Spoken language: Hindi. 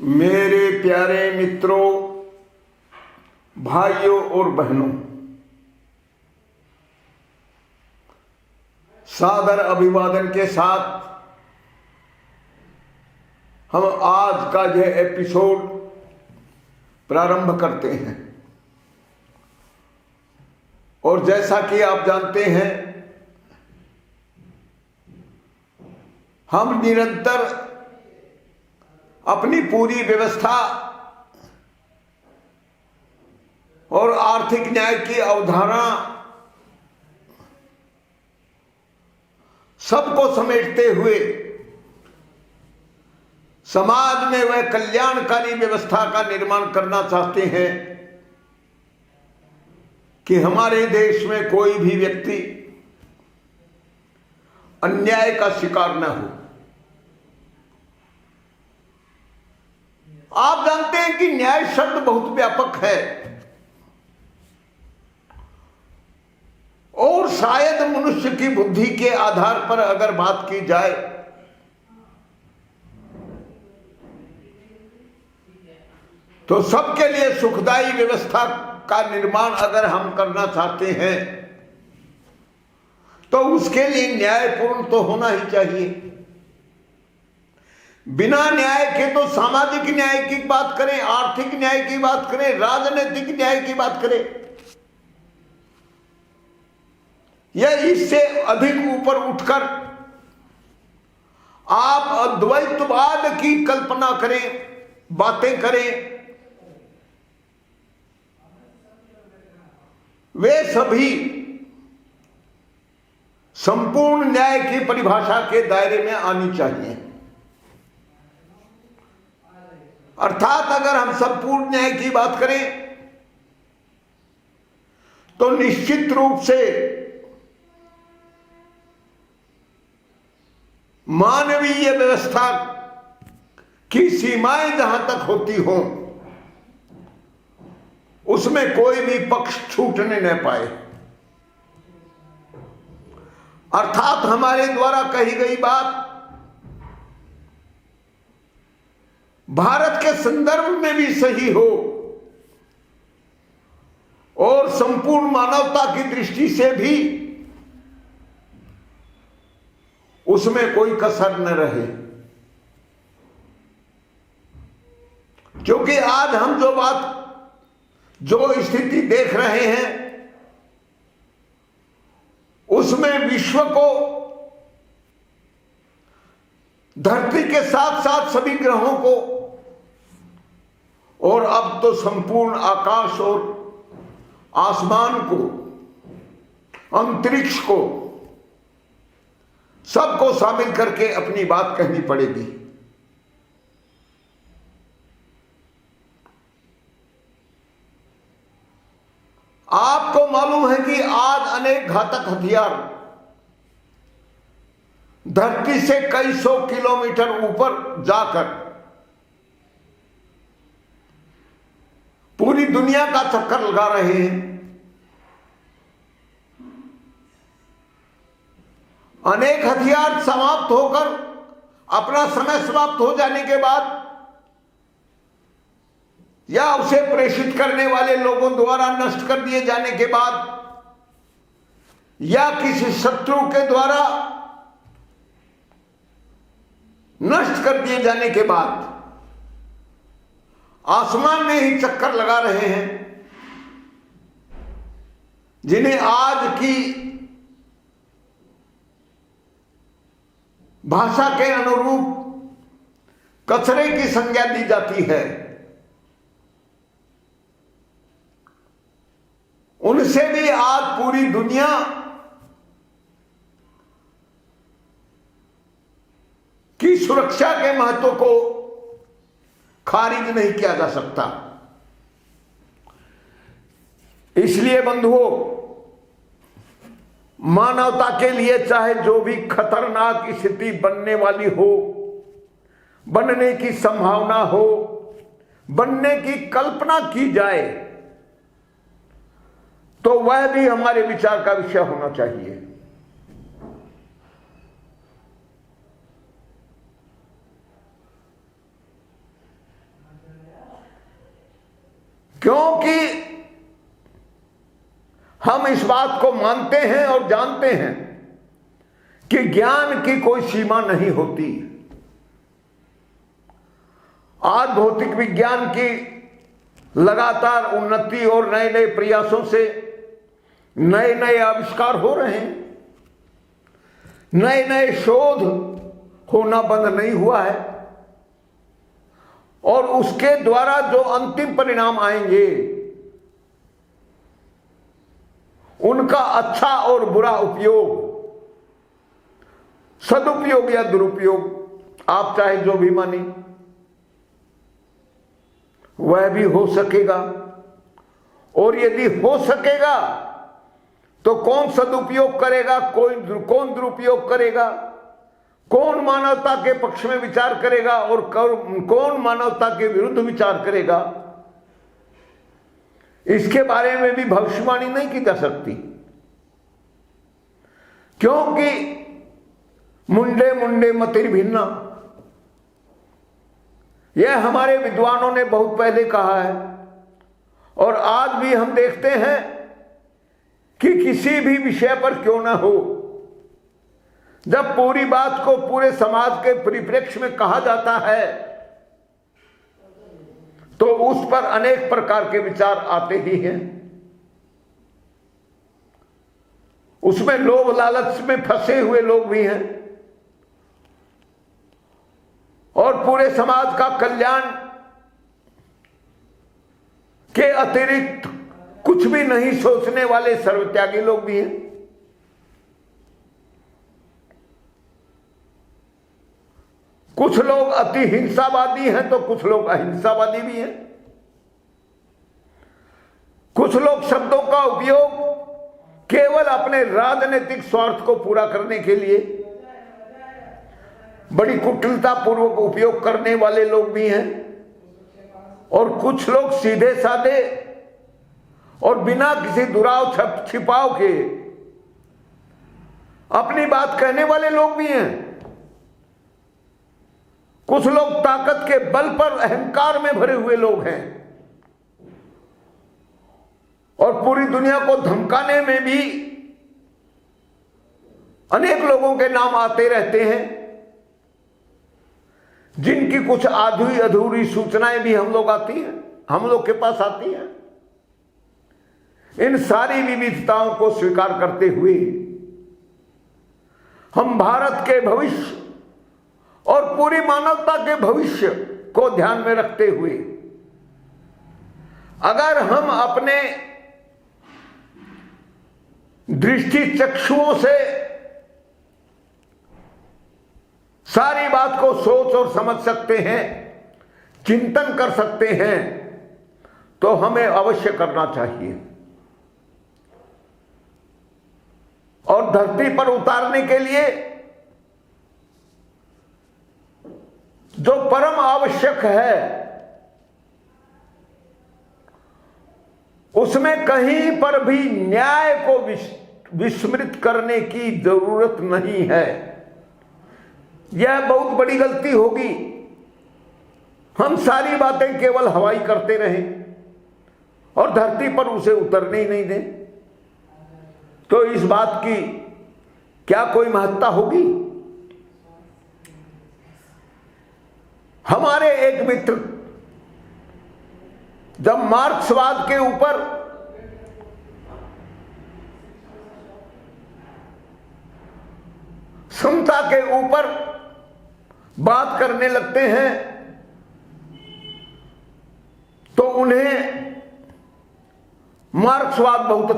मेरे प्यारे मित्रों, भाइयों और बहनों, सादर अभिवादन के साथ हम आज का यह एपिसोड प्रारंभ करते हैं। और जैसा कि आप जानते हैं, हम निरंतर अपनी पूरी व्यवस्था और आर्थिक न्याय की अवधारणा सबको समेटते हुए समाज में वह कल्याणकारी व्यवस्था का निर्माण करना चाहते हैं कि हमारे देश में कोई भी व्यक्ति अन्याय का शिकार न हो। आप जानते हैं कि न्याय शब्द बहुत व्यापक है और शायद मनुष्य की बुद्धि के आधार पर अगर बात की जाए तो सबके लिए सुखदायी व्यवस्था का निर्माण अगर हम करना चाहते हैं तो उसके लिए न्यायपूर्ण तो होना ही चाहिए। बिना न्याय के तो सामाजिक न्याय की बात करें, आर्थिक न्याय की बात करें, राजनीतिक न्याय की बात करें, या इससे अधिक ऊपर उठकर आप अद्वैतवाद की कल्पना करें, बातें करें, वे सभी संपूर्ण न्याय की परिभाषा के दायरे में आनी चाहिए। अर्थात अगर हम संपूर्ण न्याय की बात करें तो निश्चित रूप से मानवीय व्यवस्था की सीमाएं जहां तक होती हों उसमें कोई भी पक्ष छूटने न पाए। अर्थात हमारे द्वारा कही गई बात भारत के संदर्भ में भी सही हो और संपूर्ण मानवता की दृष्टि से भी उसमें कोई कसर न रहे। क्योंकि आज हम जो स्थिति देख रहे हैं उसमें विश्व को धरती के साथ साथ सभी ग्रहों को और अब तो संपूर्ण आकाश और आसमान को, अंतरिक्ष को, सबको शामिल करके अपनी बात कहनी पड़ेगी। आपको मालूम है कि आज अनेक घातक हथियार धरती से कई सौ किलोमीटर ऊपर जाकर पूरी दुनिया का चक्कर लगा रहे हैं। अनेक हथियार समाप्त होकर अपना समय समाप्त हो जाने के बाद या उसे प्रेषित करने वाले लोगों द्वारा नष्ट कर दिए जाने के बाद या किसी शत्रु के द्वारा नष्ट कर दिए जाने के बाद आसमान में ही चक्कर लगा रहे हैं, जिन्हें आज की भाषा के अनुरूप कचरे की संज्ञा दी जाती है। उनसे भी आज पूरी दुनिया की सुरक्षा के महत्व को खारिज नहीं किया जा सकता। इसलिए बंधुओं, मानवता के लिए चाहे जो भी खतरनाक स्थिति बनने वाली हो, बनने की संभावना हो, बनने की कल्पना की जाए, तो वह भी हमारे विचार का विषय होना चाहिए। क्योंकि हम इस बात को मानते हैं और जानते हैं कि ज्ञान की कोई सीमा नहीं होती। आज भौतिक विज्ञान की लगातार उन्नति और नए नए प्रयासों से नए नए आविष्कार हो रहे हैं, नए नए शोध होना बंद नहीं हुआ है, और उसके द्वारा जो अंतिम परिणाम आएंगे उनका अच्छा और बुरा उपयोग, सदुपयोग या दुरुपयोग, आप चाहे जो भी माने, वह भी हो सकेगा। और यदि हो सकेगा तो कौन सदुपयोग करेगा, कौन दुरुपयोग करेगा, कौन मानवता के पक्ष में विचार करेगा और कौन मानवता के विरुद्ध विचार करेगा, इसके बारे में भी भविष्यवाणी नहीं की जा सकती। क्योंकि मुंडे मुंडे मतिर्भिन्ना, यह हमारे विद्वानों ने बहुत पहले कहा है, और आज भी हम देखते हैं कि किसी भी विषय पर क्यों ना हो, जब पूरी बात को पूरे समाज के परिप्रेक्ष्य में कहा जाता है तो उस पर अनेक प्रकार के विचार आते ही हैं। उसमें लोभ लालच में फंसे हुए लोग भी हैं, और पूरे समाज का कल्याण के अतिरिक्त कुछ भी नहीं सोचने वाले सर्वत्यागी लोग भी हैं। कुछ लोग अति हिंसावादी हैं तो कुछ लोग अहिंसावादी भी हैं। कुछ लोग शब्दों का उपयोग केवल अपने राजनीतिक स्वार्थ को पूरा करने के लिए बड़ी कुटिलता पूर्वक उपयोग करने वाले लोग भी हैं, और कुछ लोग सीधे साधे और बिना किसी दुराव छिपाव के अपनी बात कहने वाले लोग भी हैं। कुछ लोग ताकत के बल पर अहंकार में भरे हुए लोग हैं, और पूरी दुनिया को धमकाने में भी अनेक लोगों के नाम आते रहते हैं, जिनकी कुछ आधी अधूरी सूचनाएं भी हम लोग के पास आती हैं। इन सारी विविधताओं को स्वीकार करते हुए हम भारत के भविष्य और पूरी मानवता के भविष्य को ध्यान में रखते हुए अगर हम अपने दृष्टि चक्षुओं से सारी बात को सोच और समझ सकते हैं, चिंतन कर सकते हैं, तो हमें अवश्य करना चाहिए। और धरती पर उतारने के लिए जो परम आवश्यक है उसमें कहीं पर भी न्याय को विस्मृत करने की जरूरत नहीं है। यह बहुत बड़ी गलती होगी। हम सारी बातें केवल हवाई करते रहें और धरती पर उसे उतरने ही नहीं दें, तो इस बात की क्या कोई महत्ता होगी? हमारे एक मित्र जब मार्क्सवाद के ऊपर समता के ऊपर बात करने लगते हैं तो उन्हें मार्क्सवाद बहुत